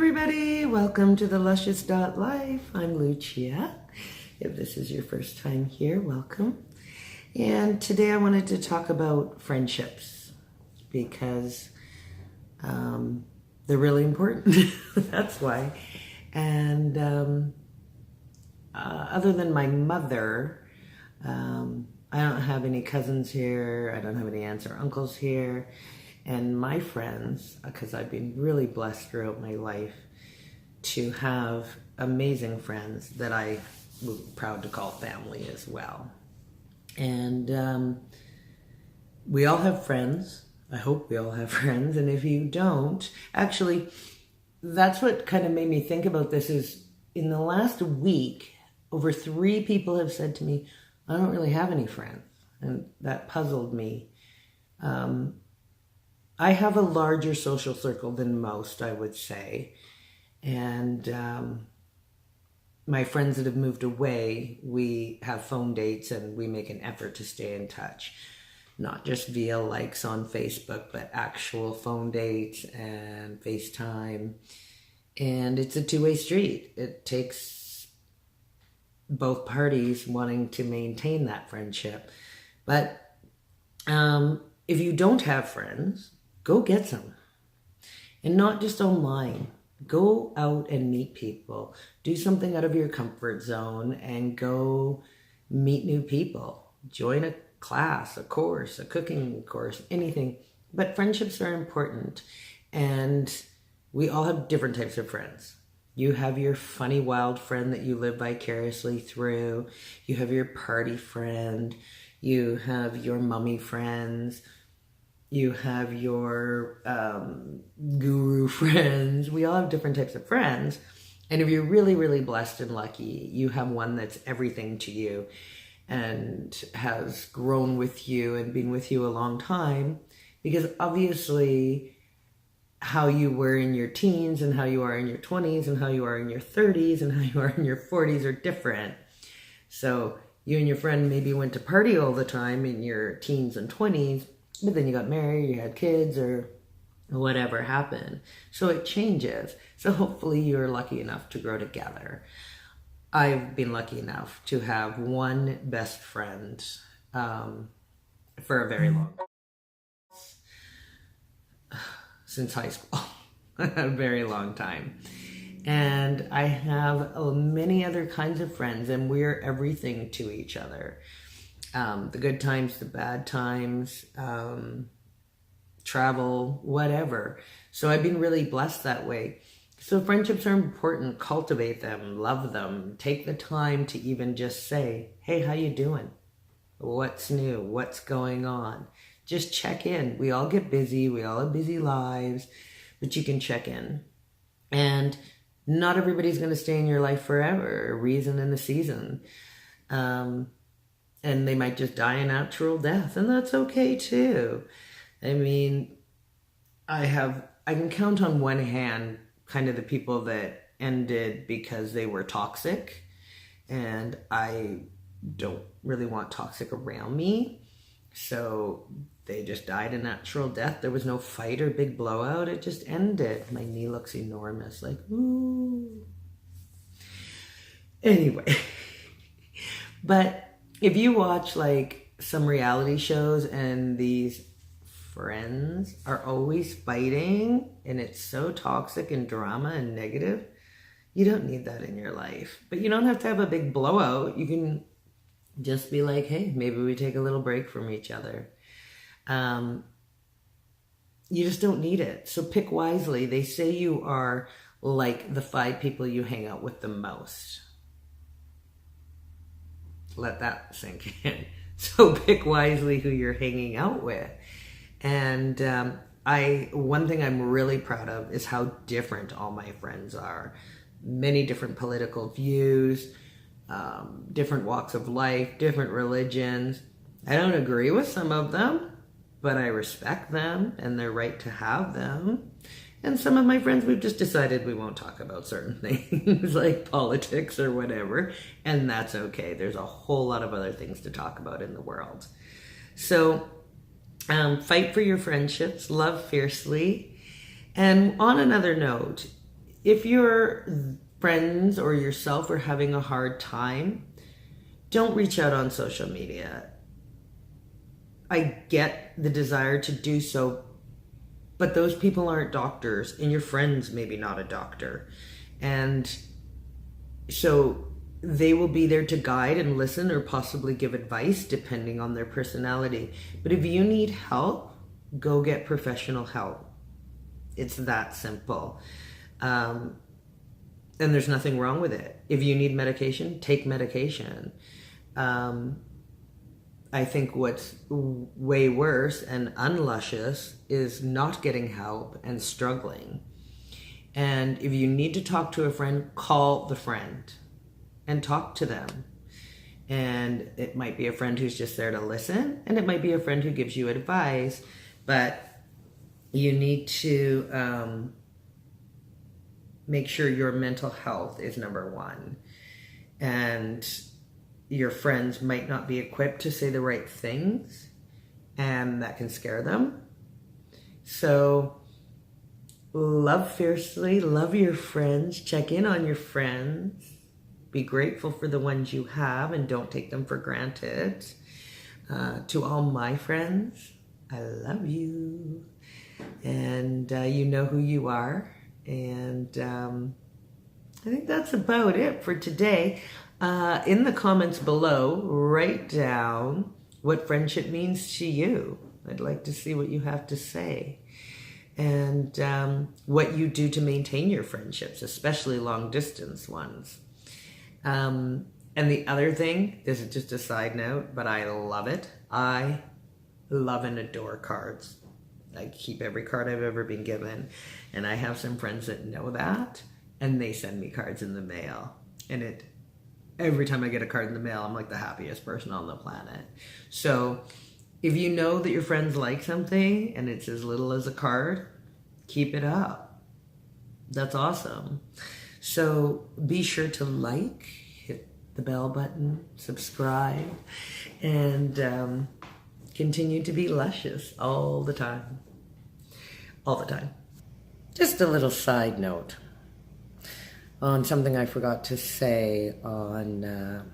everybody, welcome to the Luscious Life. I'm Lucia. If this is your first time here, welcome. And today I wanted to talk about friendships because they're really important. That's why. And other than my mother, I don't have any cousins here. I don't have any aunts or uncles here. And my friends, because I've been really blessed throughout my life to have amazing friends that I was proud to call family as well. And we all have friends. I hope we all have friends. And if you don't, actually, that's what kind of made me think about this is in the last week, over 3 people have said to me, I don't really have any friends. And that puzzled me. I have a larger social circle than most, I would say. And my friends that have moved away, we have phone dates and we make an effort to stay in touch. Not just via likes on Facebook, but actual phone dates and FaceTime. And it's a two-way street. It takes both parties wanting to maintain that friendship. But if you don't have friends, go get some. And not just online. Go out and meet people. Do something out of your comfort zone and go meet new people. Join a class, a course, a cooking course, anything. But friendships are important. And we all have different types of friends. You have your funny, wild friend that you live vicariously through. You have your party friend. You have your mummy friends. You have your guru friends. We all have different types of friends. And if you're really, really blessed and lucky, you have one that's everything to you and has grown with you and been with you a long time. Because obviously how you were in your teens and how you are in your 20s and how you are in your 30s and how you are in your 40s are different. So you and your friend maybe went to party all the time in your teens and 20s, but then you got married, you had kids, or whatever happened. So it changes. So hopefully you're lucky enough to grow together. I've been lucky enough to have one best friend for a very long time. Since high school. A very long time. And I have many other kinds of friends, and we're everything to each other. The good times, the bad times, travel, whatever. So I've been really blessed that way. So friendships are important. Cultivate them, love them. Take the time to even just say, hey, how you doing? What's new? What's going on? Just check in. We all get busy. We all have busy lives, but you can check in. And not everybody's going to stay in your life forever, a reason and a season. And they might just die a natural death, and that's okay too. I mean, I can count on one hand kind of the people that ended because they were toxic, and I don't really want toxic around me. So they just died a natural death. There was no fight or big blowout. It just ended. My knee looks enormous, like, ooh. Anyway, but if you watch like some reality shows and these friends are always fighting and it's so toxic and drama and negative, you don't need that in your life. But you don't have to have a big blowout. You can just be like, hey, maybe we take a little break from each other. You just don't need it. So pick wisely. They say you are like the 5 people you hang out with the most. Let that sink in. So pick wisely who you're hanging out with. And one thing I'm really proud of is how different all my friends are. Many different political views, different walks of life, different religions. I don't agree with some of them, but I respect them and their right to have them. And some of my friends, we've just decided we won't talk about certain things like politics or whatever. And that's okay. There's a whole lot of other things to talk about in the world. So fight for your friendships, love fiercely. And on another note, if your friends or yourself are having a hard time, don't reach out on social media. I get the desire to do so, but those people aren't doctors, and your friend's maybe not a doctor. And so they will be there to guide and listen or possibly give advice depending on their personality. But if you need help, go get professional help. It's that simple. And there's nothing wrong with it. If you need medication, take medication. I think what's way worse and unluscious is not getting help and struggling. And if you need to talk to a friend, call the friend and talk to them. And it might be a friend who's just there to listen, and it might be a friend who gives you advice, but you need to make sure your mental health is number one. And your friends might not be equipped to say the right things, and that can scare them. So love fiercely, love your friends, check in on your friends, be grateful for the ones you have and don't take them for granted. To all my friends, I love you, and you know who you are. And I think that's about it for today. In the comments below, write down what friendship means to you. I'd like to see what you have to say. And what you do to maintain your friendships, especially long distance ones. And the other thing, this is just a side note, but I love it. I love and adore cards. I keep every card I've ever been given. And I have some friends that know that, and they send me cards in the mail. And every time I get a card in the mail, I'm like the happiest person on the planet. So if you know that your friends like something and it's as little as a card, keep it up. That's awesome. So be sure to like, hit the bell button, subscribe, and continue to be luscious all the time. All the time. Just a little side note on something I forgot to say on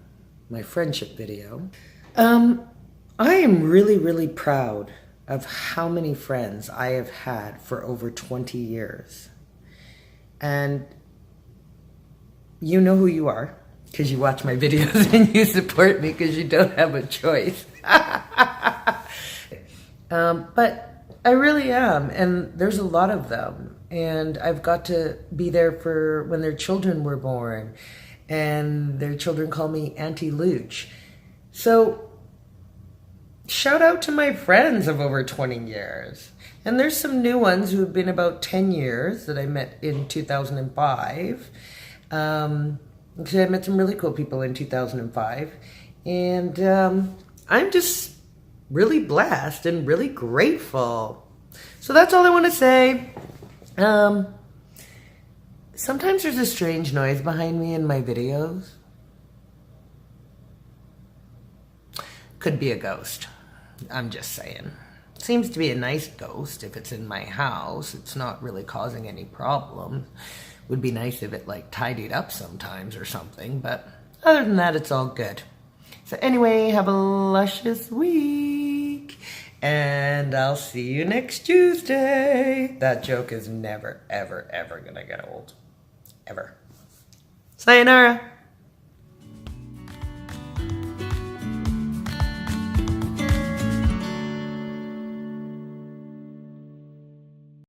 my friendship video. I am really, really proud of how many friends I have had for over 20 years. And you know who you are, because you watch my videos and you support me because you don't have a choice. But I really am, and there's a lot of them. And I've got to be there for when their children were born, and their children call me Auntie Luch. So shout out to my friends of over 20 years. And there's some new ones who have been about 10 years that I met in 2005. Because I met some really cool people in 2005. And I'm just really blessed and really grateful. So that's all I want to say. Sometimes there's a strange noise behind me in my videos. Could be a ghost. I'm just saying. Seems to be a nice ghost if it's in my house. It's not really causing any problems. Would be nice if it like tidied up sometimes or something, but other than that, it's all good. So anyway, have a luscious week, and I'll see you next Tuesday. That joke is never, ever, ever gonna get old. Ever. Sayonara.